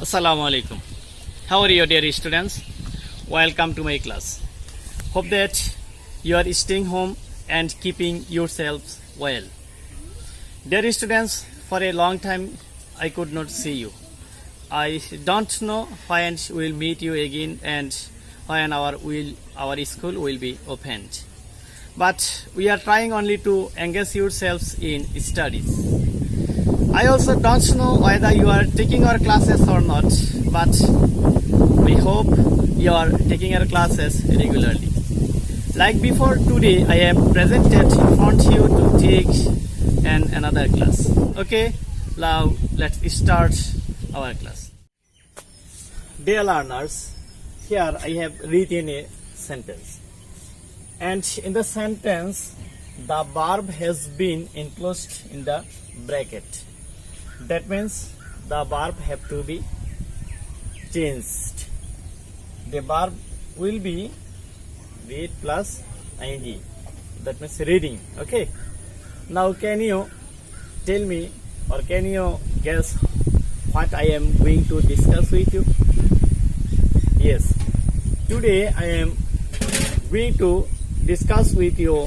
Assalamu alaikum. How are you, dear students? Welcome to my class. Hope that you are staying home and keeping yourselves well. Dear students, for a long time I could not see you. I don't know when we will meet you again and when our school will be opened. But we are trying only to engage yourselves in studies. I also don't know whether you are taking our classes or not, but we hope you are taking our classes regularly. Like before, today I am presented in front of you to take another class. Okay, now let's start our class. Dear learners, here I have written a sentence, and in the sentence the verb has been enclosed in the bracket. That means the verb have to be changed. The verb will be read plus ing. That means reading. Okay. Now can you tell me or can you guess what I am going to discuss with you? Yes. Today I am going to discuss with you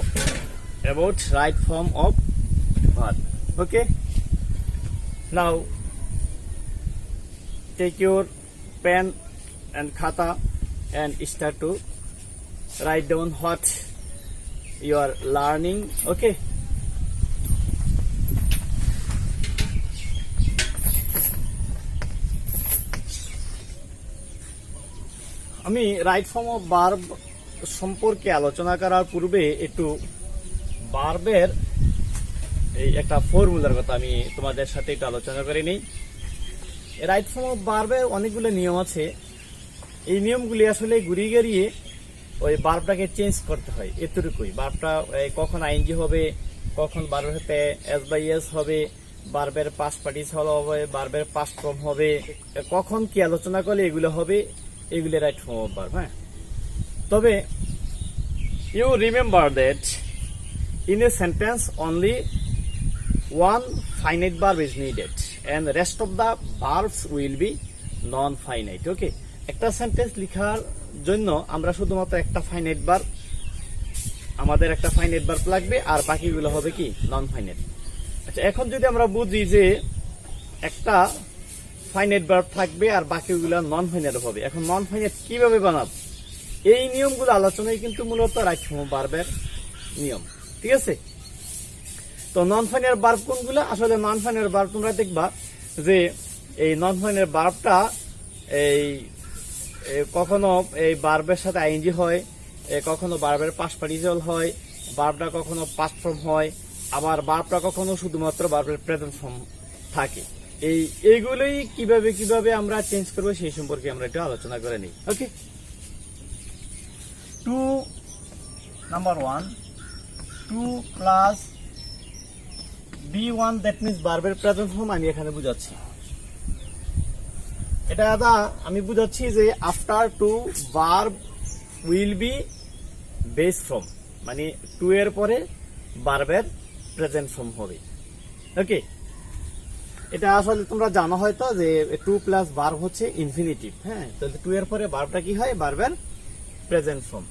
about right form of verb. Okay. Now take your pen and khata and start to write down what you are learning. Okay. আমি right form of verb সম্পর্কে আলোচনা করার পূর্বে একটু ভার্বের এই একটা ফর্মুলার কথা আমি তোমাদের সাথে একটু আলোচনা করে নিই। রাইট ফর্ম অফ ভার্বের অনেকগুলো নিয়ম আছে। এই নিয়মগুলি আসলে ঘুরিয়ে গড়িয়ে ওই ভার্বটাকে চেঞ্জ করতে হয়, এতটুকুই। ভার্বটা কখন আইএনজি হবে, কখন ভার্বের সাথে এস বাই এস হবে, ভার্বের পাস্ট পার্টিসিপল হবে, ভার্বের পাস্ট ফর্ম হবে, কখন কি আলোচনা করলে এগুলো হবে, এগুলো রাইট ফর্ম অফ ভার্ব। হ্যাঁ, তবে you remember that in a sentence only one finite verb is needed and the rest of the verbs will be non-finite. Okay, একটা সেন্টেন্স লেখার জন্য আমরা শুধুমাত্র একটা ফাইনাইট ভার্ব, আমাদের একটা ফাইনাইট ভার্ব লাগবে, আর বাকিগুলো হবে কি নন ফাইনাইট। আচ্ছা, এখন যদি আমরা বুঝি যে একটা ফাইনাইট ভার্ব থাকবে আর বাকিগুলো নন ফাইনাইট হবে, এখন নন ফাইনাইট কিভাবে বানাবো, এই নিয়মগুলো আলোচনায় কিন্তু মূলত রাইট ফর্ম অফ ভার্বের নিয়ম। ঠিক আছে, তো নন ফাইনাল ভার্ব কোনগুলো? আসলে নন ফাইনাল ভার্ব তোমরা দেখবা যে এই নন ফাইনাল ভার্বটা এই কখনো এই ভার্বের সাথে আইএনজি হয়, কখনো ভার্বের পাস্ট পার্টিসিপল হয়, ভার্বটা কখনো পাস্ট ফর্ম হয়, আবার ভার্বটা কখনো শুধুমাত্র ভার্বের প্রেজেন্ট ফর্ম থাকে। এইগুলোই কিভাবে আমরা চেঞ্জ করবো সেই সম্পর্কে আমরা একটু আলোচনা করে নিই। Okay, number 1 2 plus B1, that means ভার্বের প্রেজেন্ট ফর্ম আমি এখানে বুঝাচ্ছি। এটা আমি বুঝাচ্ছি যে after to verb will be base form, মানে টু এর পরে ভার্বের প্রেজেন্ট ফর্ম হবে। ওকে, এটা আসলে তোমরা জানো হয়তো যে টু প্লাস ভার্ব হচ্ছে ইনফিনিটিভ। হ্যাঁ, তাহলে টু এর পরে ভার্বটা কি হয়? ভার্বের প্রেজেন্ট ফর্ম।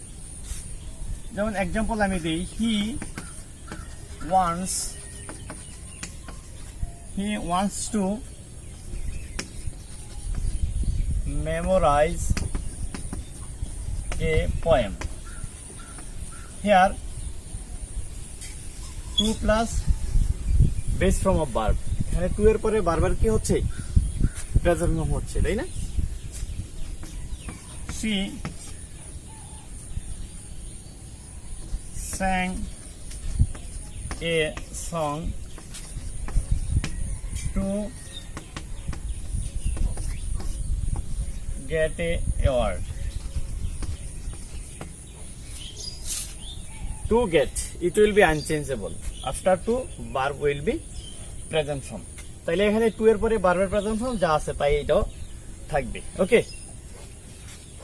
যেমন এক্সাম্পল আমি দিই, হি wants to memorize a poem. Here 2 plus base form of verb, এখানে 2 এর পরে ভার্বের কি হচ্ছে? প্রেজেন্ট ফর্ম হচ্ছে, তাই না? She sang a song to get a award. To get, it will be unchangeable. After to, verb will be present form. তাইলে এখানে 2 এর পরে ভার্বের প্রেজেন্ট ফর্ম যা আছে তাই এটাও থাকবে। ওকে,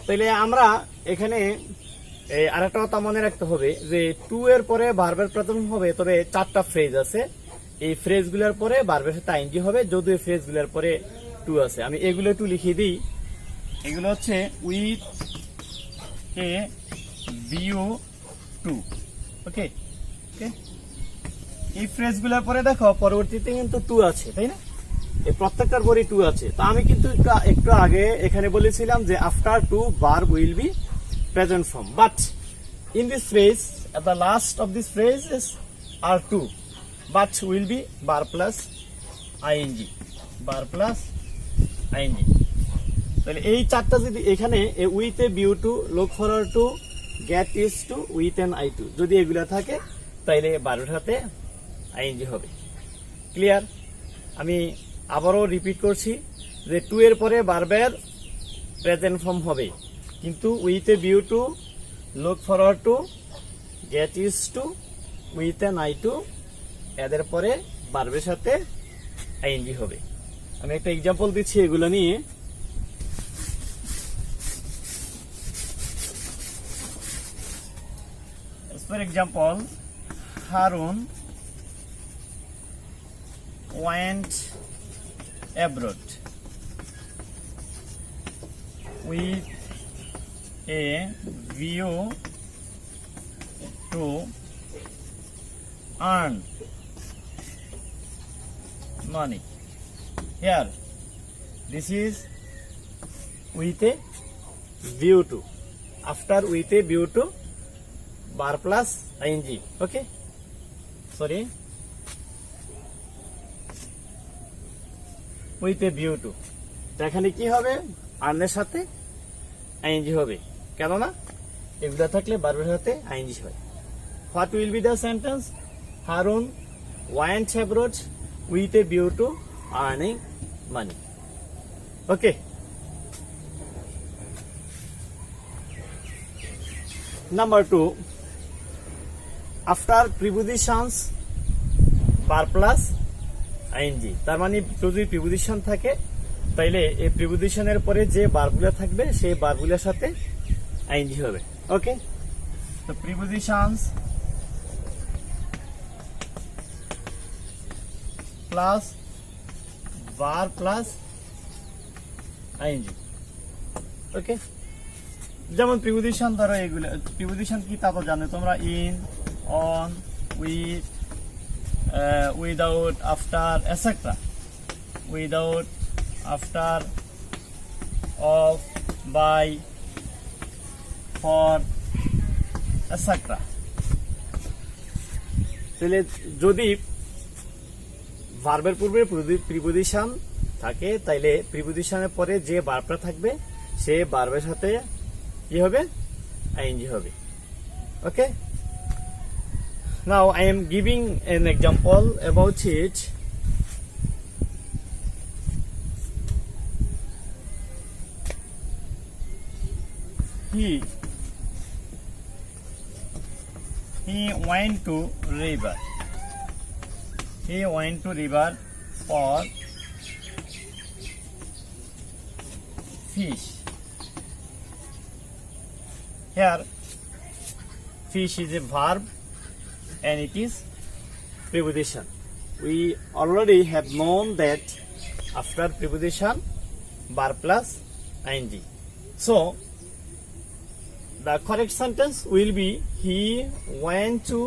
তাইলে আমরা এখানে আরেকটা কথা মনে রাখতে হবে যে 2 এর পরে ভার্বের প্রেজেন্ট হবে, তবে 4টা ফ্রেজ আছে। এই ফ্রেজগুলোর পরে ভার্বের সাথে আইএনজি হবে, যদিও ফ্রেজগুলোর পরে টু আছে, আমি এগুলো একটু লিখে দিই। এগুলো হচ্ছে উইথ এ ভিউ টু। ওকে ওকে, এই ফ্রেজগুলোর পরে দেখো পরবর্তীতে কিন্তু টু আছে, তাই না? এই প্রত্যেকটার পরে টু আছে। তো আমি কিন্তু একটু আগে এখানে বলেছিলাম যে after to verb will be present form, but in this phrase at the last of this phrase is are two, but will be bar plus ing, bar plus ing। তাহলে এই চারটা যদি এখানে with a view to, look forward to, get is to, with an eye to, যদি এগুলা থাকে তাইলে বারোটাতে ING হবে। ক্লিয়ার? আমি আবারও রিপিট করছি যে টু এর পরে বারবার প্রেজেন্ট ফর্ম হবে, কিন্তু with a view to, look forward to, get is to, with an eye to, এদের পরে বারবের সাথে আইএনজি হবে। আমি একটা এক্সাম্পল দিচ্ছি এগুলো নিয়ে। For example, Harun went abroad with a view to earn money. Here, this is with a view to. After with a view to, bar plus ing. Okay, sorry, with a view to, এখানে কি হবে? আর্নের সাথে ING হবে, কেননা এগুলা থাকলে বারবার সাথে আইএনজি হয়। What will be the sentence? Harun went abroad with a view to earning money. Okay, number two, after prepositions বার প্লাস আইএনজি। তার মানে যদি প্রিপোজিশন থাকে তাইলে এই প্রিপোজিশনের পরে যে বারগুলা থাকবে সেই বারগুলোর সাথে আইএনজি হবে। ওকে, তো প্রিপোজিশনস প্লাস বার প্লাস আইএনজি। ওকে, যেমন প্রিপোজিশন ধরো, এগুলো প্রিপোজিশন কি তা তো জানো তোমরা, in, on, with, without, after, etcetera, without, after, of, by, for, etcetera. তাহলে যদি ভার্বের পূর্বে প্রিপোজিশন থাকে তাইলে প্রিপোজিশনের পরে যে ভার্বটা থাকবে সে ভার্বের সাথে কি হবে? আইএনজি হবে। ওকে, now I am giving an example about it. He went to river. He went to river for fish. Here, fish is a verb and it is preposition. We already have known that after preposition, bar plus ing. So, the correct sentence will be he went to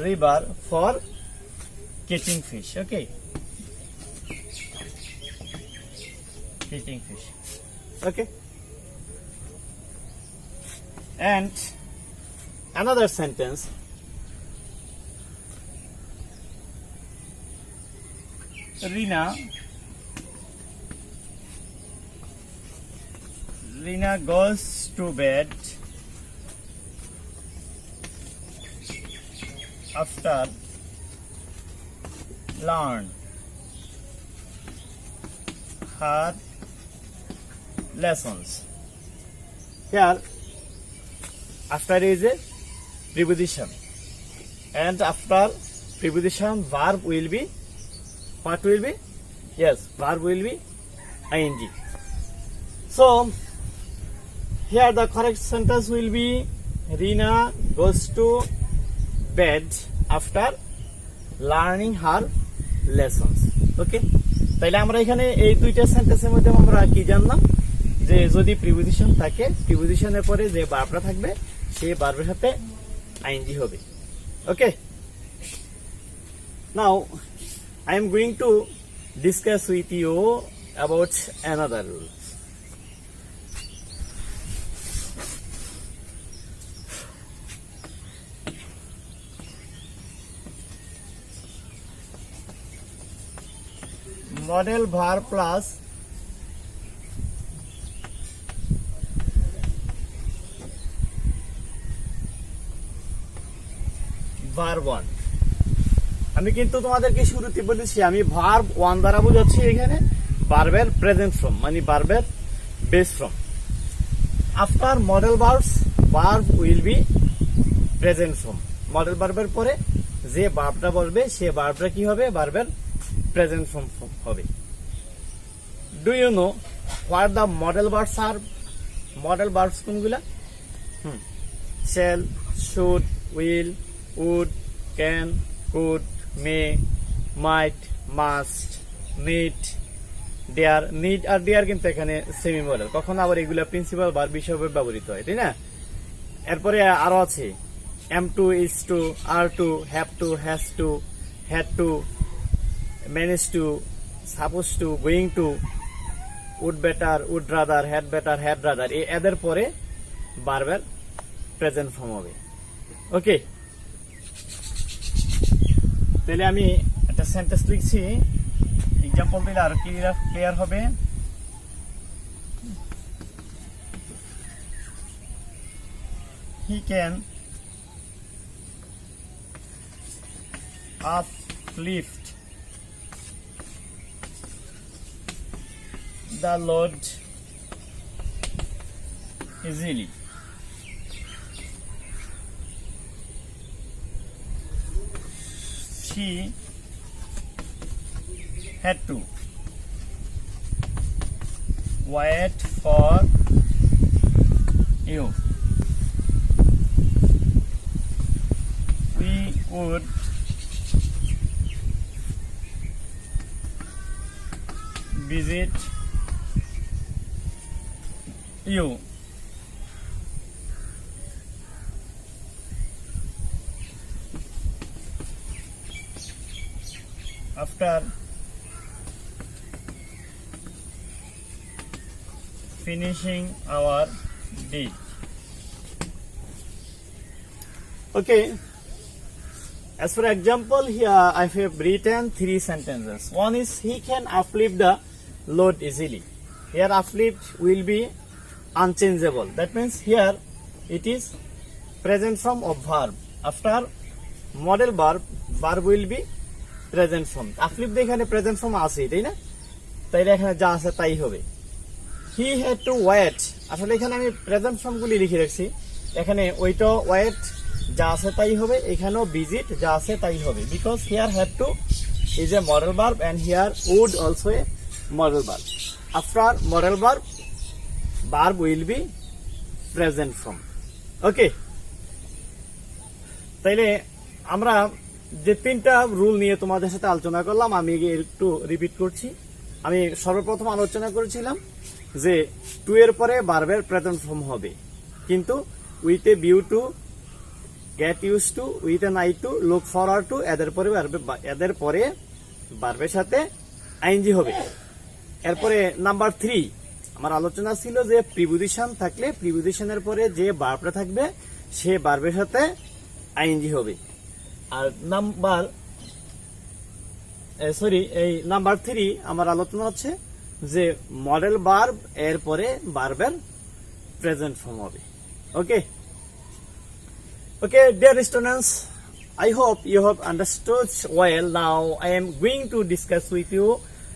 river for catching fish. Okay, catching fish. Okay, and another sentence, Rina goes to bed after learn her lessons. Here, after is a preposition, and after preposition verb will be, what will be? Yes, verb will be ing. So here the correct sentence will be Rina goes to bed after learning her lessons. Okay, তাইলে আমরা এখানে এই দুইটা সেন্টেন্সের মধ্যে আমরা কি জানলাম, যে যদি প্রিপোজিশন থাকে, প্রিপোজিশনের পরে যে ভার্বটা থাকবে সেই ভার্বের সাথে আইএনজি হবে। ওকে, নাও I am going to discuss with you about another rule. Model verb plus verb 1. আমি কিন্তু তোমাদেরকে শুরুতে বলেছি আমি ভার্ব 1 দ্বারা বোঝাচ্ছি এখানে ভার্বের প্রেজেন্ট ফর্ম, মানে ভার্বের base form. After model verbs verb will be present form. Model ভার্বের পরে যে ভার্বটা বসবে সে ভার্বটা কি হবে, ভার্বের প্রেজেন্ট ফর্ম হবে। Do you know what the modal verbs are? Modal verbs কোনগুলা? Shall, should, will, would, can, could, may, might, must, need, dare. Need আর ডেয়ার কিন্তু এখানে সেমি মডেল, কখনো আবার এগুলা প্রিন্সিপাল ভার্ব হিসেবে ব্যবহৃত হয়, তাই না? এরপরে আরো আছে am to, is to, are to, have to, has to, had to, manage to, suppose to, going to, would better, would rather, had better, had rather. এদের পরে ভার্বের প্রেজেন্ট ফর্ম হবে। ওকে, তাহলে আমি একটা সেন্টেন্স লিখছি, এক্সাম্পল দিলে আরো ক্লিয়ার হবে। He can uplift the load easily. She had to wait for you. We would visit you. After finishing our deed. Okay, as for example, here I have written 3 sentences. One is he can uplift the load easily. Here uplift will be unchangeable. That means here it is present form of verb. After model verb, verb will be present form. আফলিফট এখানে present form আছে, তাই না? তাইলে এখানে যা আছে তাই হবে। হি হ্যাড টু ওয়েট, আসলে এখানে আমি প্রেজেন্ট ফর্ম গুলি লিখে রাখছি, এখানে ওইটা ওয়েট যা আছে তাই হবে, এখানেও ভিজিট যা আছে তাই হবে, because here had to is a modal verb and here would also a modal verb. After modal verb, verb will be present form. Okay, তাইলে আমরা যে 3টা রুল নিয়ে তোমাদের সাথে আলোচনা করলাম, আমি একটু রিপিট করছি। আমি সর্বপ্রথম আলোচনা করেছিলাম যে টু এর পরে ভার্বের প্রেজেন্ট ফর্ম হবে, কিন্তু with a view to, get use to, with an eye to, look forward to, এদের পরে ভার্বের সাথে আইএনজি হবে। এরপরে নাম্বার 3 আমার আলোচনা ছিল যে প্রিপোজিশন থাকলে প্রিপোজিশনের পরে যে ভার্বটা থাকবে সে ভার্বের সাথে আইএনজি হবে। আর নাম্বার 3 আমার আলোচনা হচ্ছে যে মডেল ভার্ব এর পরে ভার্বের প্রেজেন্ট ফর্ম হবে। ওকে, dear students, I hope you have understood well. Now I am going to discuss with you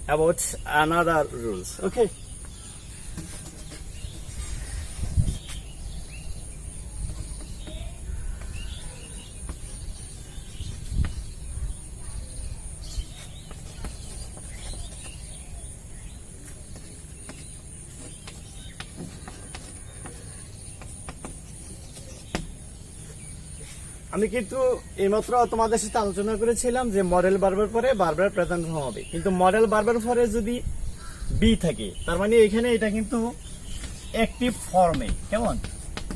about another rules. Okay. আমি কিন্তু এইমাত্র তোমাদের সাথে আলোচনা করেছিলাম যে মডেল ভার্বের পরে ভার্বের প্রেজেন্ট ফর্ম হবে, কিন্তু মডেল ভার্বের পরে যদি বি থাকে তার মানে এখানে এটা কিন্তু অ্যাক্টিভ ফর্মে, কেমন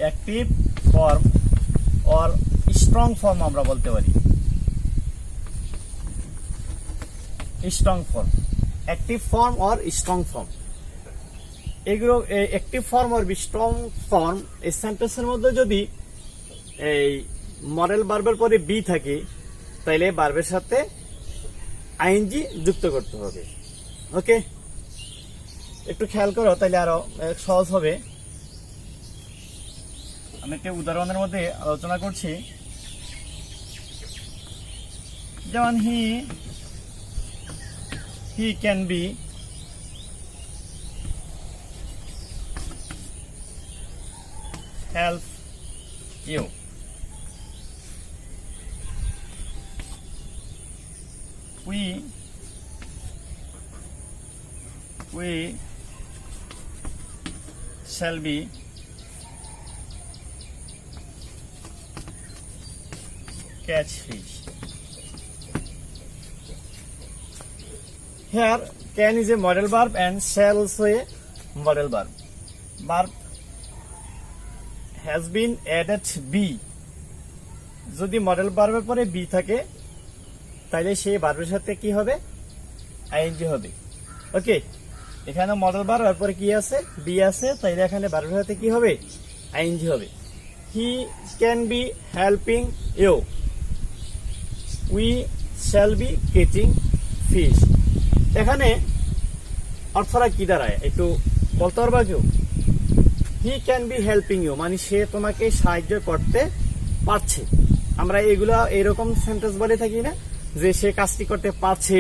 active form or strong form আমরা বলতে পারি। Strong form, active form or strong form, এগুলো active form or strong form এই সেন্টেন্সের মধ্যে যদি এই মডেল ভার্বের পরে বি থাকে তাইলে ভার্বের সাথে আইএনজি যুক্ত করতে হবে। ওকে, একটু খেয়াল করো তাইলে আরো সহজ হবে। আমি একটা উদাহরণের মধ্যে আলোচনা করছি, যেমন he can be help you. We shall be catch fish. Here can is a model verb and shall also a model verb. Verb has been added be. যদি মডেল ভার্বের পরে বি থাকে তাহলে সেই ভার্বের সাথে কি হবে, আইএনজি হবে। ওকে, এখানে মডেল ভার্বের পরে কি আছে, বি আছে, তাইলে এখানে ভার্বের সাথে কি হবে, আইএনজি হবে। He can be helping you, we shall be catching fish. এখানে অর্থটা কি দাঁড়ায় একটু বলতে পারবা কেউ? He can be helping you মানে সে তোমাকে সাহায্য করতে পারছে। আমরা এগুলা এরকম সেন্টেন্স বলে থাকি না, যে সে কাজটি করতে পারছে,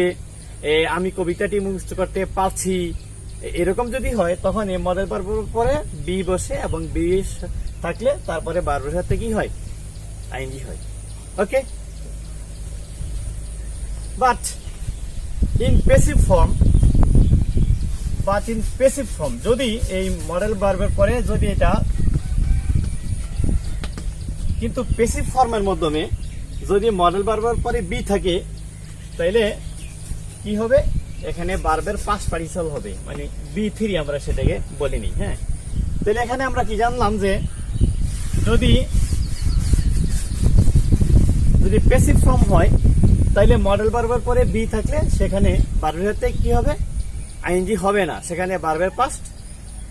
আমি কবিতাটি মুখস্থ করতে পারছি, এরকম যদি হয় তখন এই মডেল ভার্বের পরে বি বসে এবং বি থাকলে তারপরে ভার্বের সাথে কি হয়, আইএনজি হয়। ওকে, বাট ইন প্যাসিভ ফর্ম যদি এই মডেল ভার্বের পরে যদি এটা কিন্তু প্যাসিভ ফর্মের মাধ্যমে যদি মডেল ভার্বের পরে বি থাকে তাইলে কি হবে, এখানে ভার্বের পাস্ট পার্টিসিপল হবে, মানে B3 আমরা সেটাকে বলিনি। হ্যাঁ, তাহলে এখানে আমরা কি জানলাম যে যদি প্যাসিভ ফর্ম হয় তাইলে মডেল ভার্বের পরে বি থাকলে সেখানে ভার্বের সাথে কি হবে, আইএনজি হবে না, সেখানে ভার্বের পাস্ট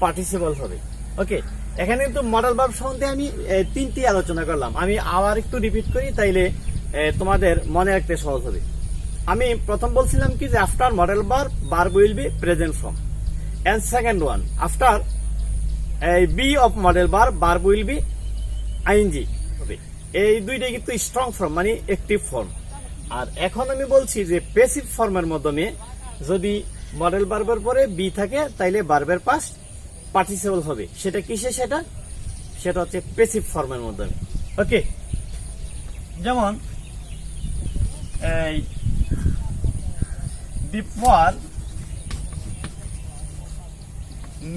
পার্টিসিপল হবে। ওকে, এখানে কিন্তু মডেল ভার্ব সম্বন্ধে আমি 3টি আলোচনা করলাম, আমি আবার একটু রিপিট করি তাইলে তোমাদের মনে রাখতে সহজ হবে। আমি প্রথম বলছিলাম কি যে after modal verb will be present form, and second one after be of modal verb will be ING হবে। এই দুইটাই কিন্তু স্ট্রং ফর্ম মানে অ্যাক্টিভ ফর্ম। আর এখন আমি বলছি যে প্যাসিভ ফর্মের মাধ্যমে যদি মডেল ভার্বের পরে বি থাকে তাইলে ভার্বের পাস্ট পার্টিসিপল হবে। সেটা কিসে, সেটা হচ্ছে প্যাসিভ ফর্মের মাধ্যমে। ওকে, যেমন এই the poor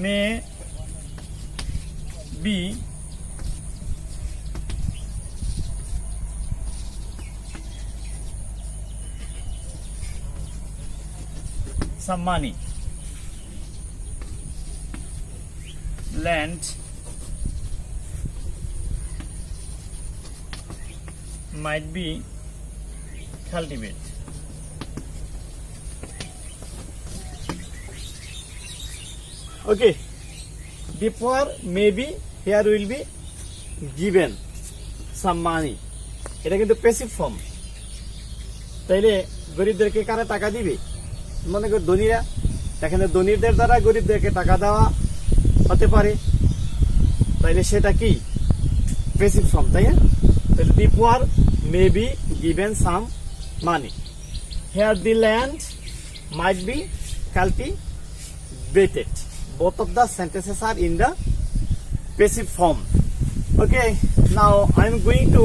may be some money, land might be cultivated. Okay, the poor may be, here will be given some money. এটা কিন্তু প্যাসিভ ফর্ম। তাইলে গরিবদেরকে কারা টাকা দিবে, মনে কর ধনীরা, এখানে ধনীদের দ্বারা গরিবদেরকে টাকা দেওয়া হতে পারে, তাইলে সেটা কি প্যাসিভ ফর্ম, তাই না? তাহলে the poor may be given some money. Here the land might be cultivated. Both of the sentences are in the passive form. Okay, now I am going to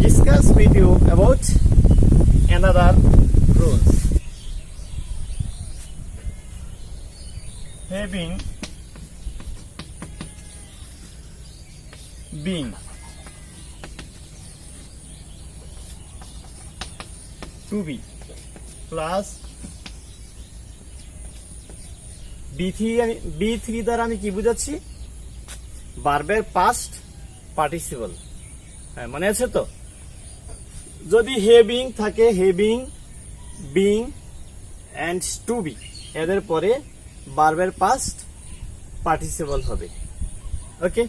discuss with you about another rules. Having been to be plus বি3 দ্বারা আমি কি বুঝাচ্ছি, ভার্বের past participle. হ্যাঁ, মনে আছে তো? যদি হ্যাভিং থাকে, having, being and to be, এদের পরে ভার্বের পাস্ট পার্টিসিপল হবে। ওকে,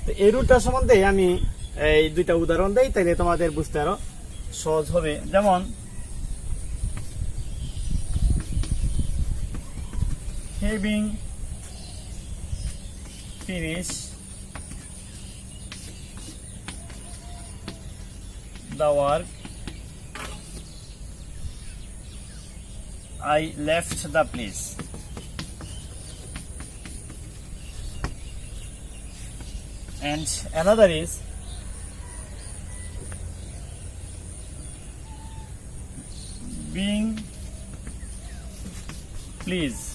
তো এই রুলটা সম্বন্ধে আমি এই দুইটা উদাহরণ দেই, তাইলে তোমাদের বুঝতে আরো সহজ হবে। যেমন having finished the work, I left the place. And another is being pleased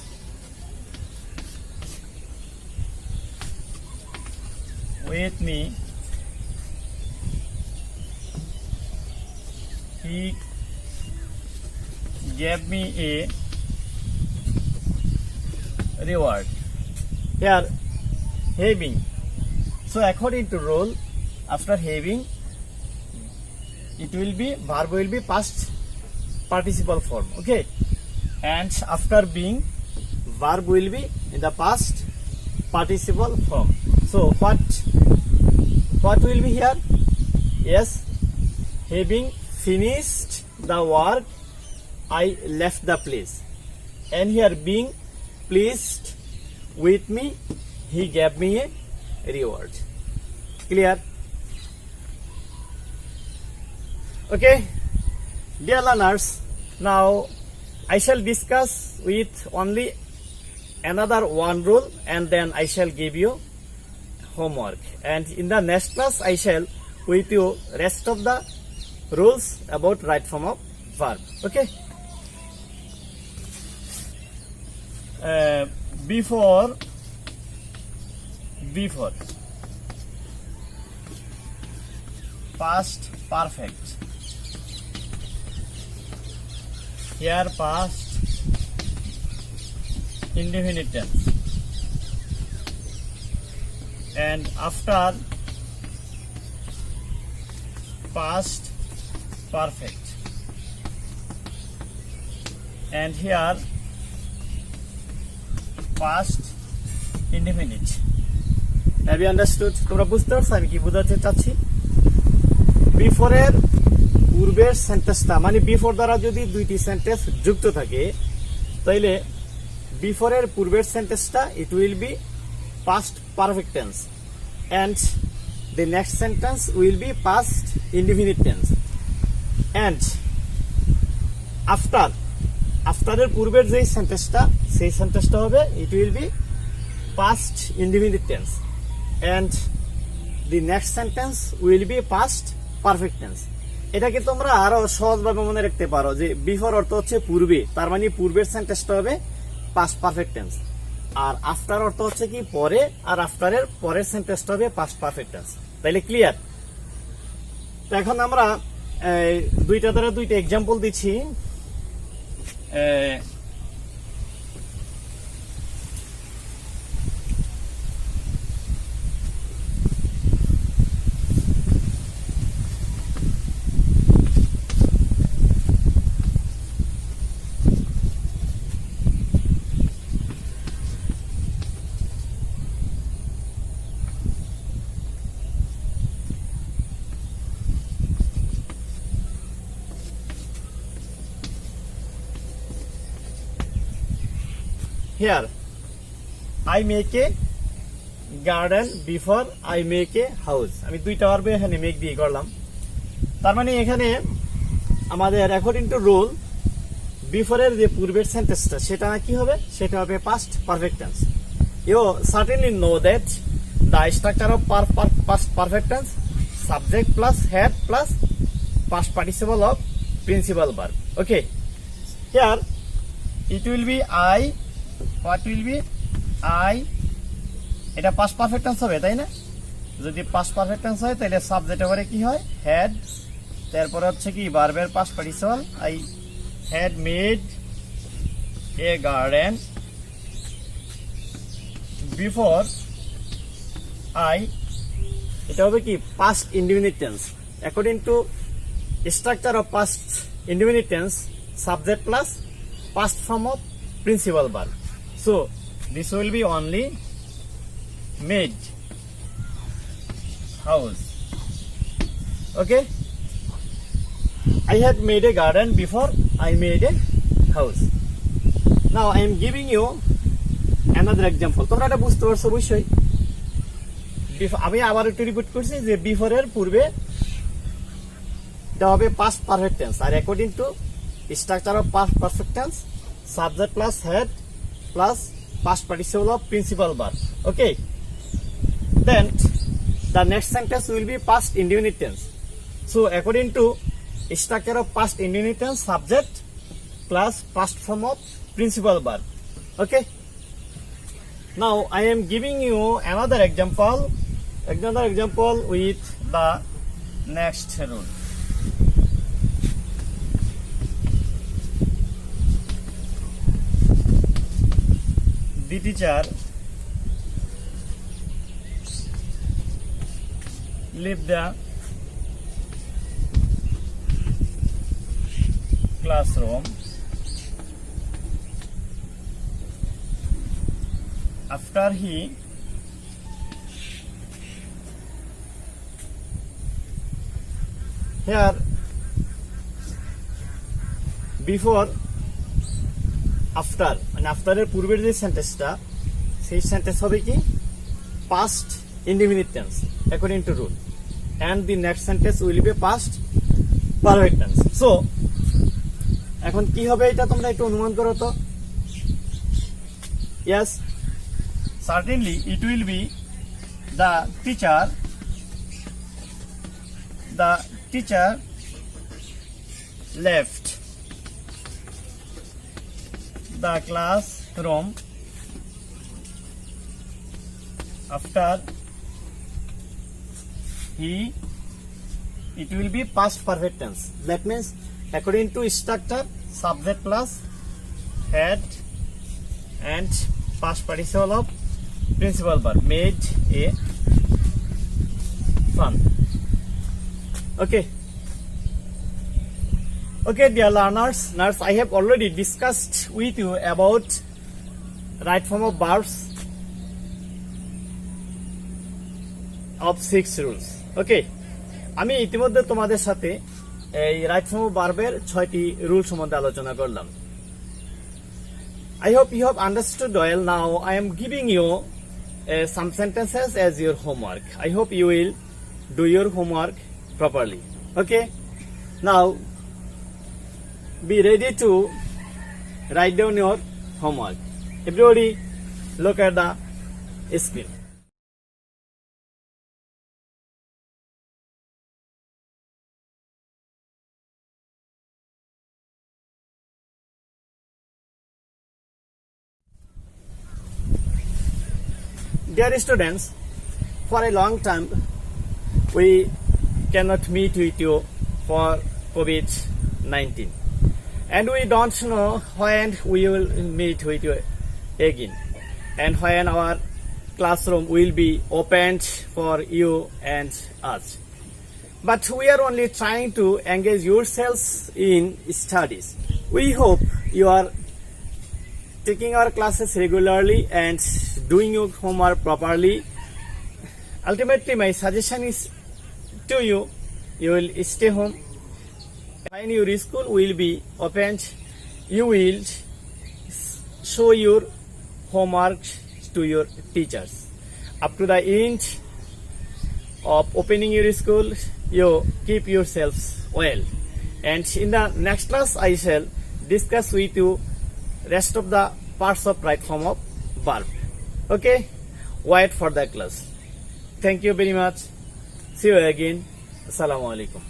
with me, he gave me a reward. Here, having. So according to rule, after having, it will be, verb will be past participle form. Okay, and after being, verb will be in the past participle form. So what will be here? Yes, having finished the work, I left the place. And here, being pleased with me, he gave me a reward. Clear? Okay, dear learners, now I shall discuss with only another one rule, and then I shall give you homework, and in the next class I shall with you rest of the rules about right form of verb. Okay, before past perfect, here past indefinite tense, and after past perfect, and here past indefinite. Have you understood? তোমরা বুঝতে পারছো আমি কি বোঝাতে চাচ্ছি? Before এর পূর্বের সেন্টেন্সটা, মানে বিফোর দ্বারা যদি দুইটি সেন্টেন্স যুক্ত থাকে, তাইলে বিফোর এর পূর্বের সেন্টেন্সটা ইট will B past perfect tense, and the next sentence will be past indefinite tense, and after এর পূর্বের যে সেন্টেন্সটা, সেই সেন্টেন্সটা হবে it will be past indefinite tense, and the next sentence will be past perfect tense. এটাকে তোমরা আরো সহজভাবে মনে রাখতে পারো যে বিফোর অর্থ হচ্ছে পূর্বে, তার মানে পূর্বের সেন্টেন্সটা হবে past perfect tense, আর আফটার অর্থ হচ্ছে কি পরে, আর আফটারের পরের সেন্টেন্সটা হবে পাস্ট পারফেক্ট টেন্স। তাইলে ক্লিয়ার? তো এখন আমরা দুইটা দ্বারা দুইটা এক্সাম্পল দিচ্ছি। Here, I make a garden before I make a house. আমি দুইটা ভার্ব এখানে মেক দিয়ে করলাম। তার মানে এখানে আমাদের অ্যাকর্ডিং টু রুল বিফোরের যে পূর্বের সেন্টেন্সটা সেটা কি হবে? সেটা হবে past perfect tense. You certainly know that the structure of past perfect tense, subject plus had plus past participle of principal verb. Okay, here it will be I, what will be I, এটা past perfect tense হবে তাই না? যদি past perfect tense হয় তাহলে subject এবারে কি হয়? হ্যাড, তারপরে হচ্ছে কি ভার্বের past participle I had made a garden before I, এটা হবে কি past indefinite tense according two structure of past indefinite tense subject plus past form of principal verb. So this will be only made house. Okay, I had made a garden before I made a house. Now I am giving you another example. তোমরা এটা বুঝতে পারছো অবশ্যই। আমি আবার একটু repeat করছি যে বিফোর এর পূর্বে এটা হবে past perfect tense আর according to structure of past perfect tense subject plus head plus past participle of principal verb. Okay, then the next sentence will be past indefinite tense. So according to structure of past indefinite tense subject plus past form of principal verb. Okay, now I am giving you another example with the next rule. The teacher left the classroom after he here before after মানে আফটারের পূর্বের যে সেন্টেন্সটা সেই sentence হবে কি past indefinite tense according to rule and the next sentence will be past perfect tense. So এখন কি হবে এটা তোমরা একটু অনুমান করো তো। Yes, certainly it will be the teacher left the classroom after he, it will be past perfect tense. That means according to structure subject plus had and past participle of principal verb made a fun. Okay, dear learners, I have already discussed with you about right form of verbs of 6 rules. Okay, আমি ইতিমধ্যে তোমাদের সাথে এই right form of ভার্বের 6টি rule সম্বন্ধে আলোচনা করলাম। I hope you have understood well. Now I am giving you some sentences as your homework. I hope you will do your homework properly. Okay, now be ready to write down your homework. Everybody look at the screen. Dear students, for a long time we cannot meet with you for COVID-19. And we don't know when we will meet with you again and when our classroom will be opened for you and us. But we are only trying to engage yourselves in studies. We hope you are taking our classes regularly and doing your homework properly. Ultimately, my suggestion is to you, you will stay home. When your school will be opened, you will show your homework to your teachers. Up to the end of opening your school, you keep yourselves well. And in the next class, I shall discuss with you rest of the parts of right form of verb. Okay, wait for the class. Thank you very much. See you again. Assalamu alaikum.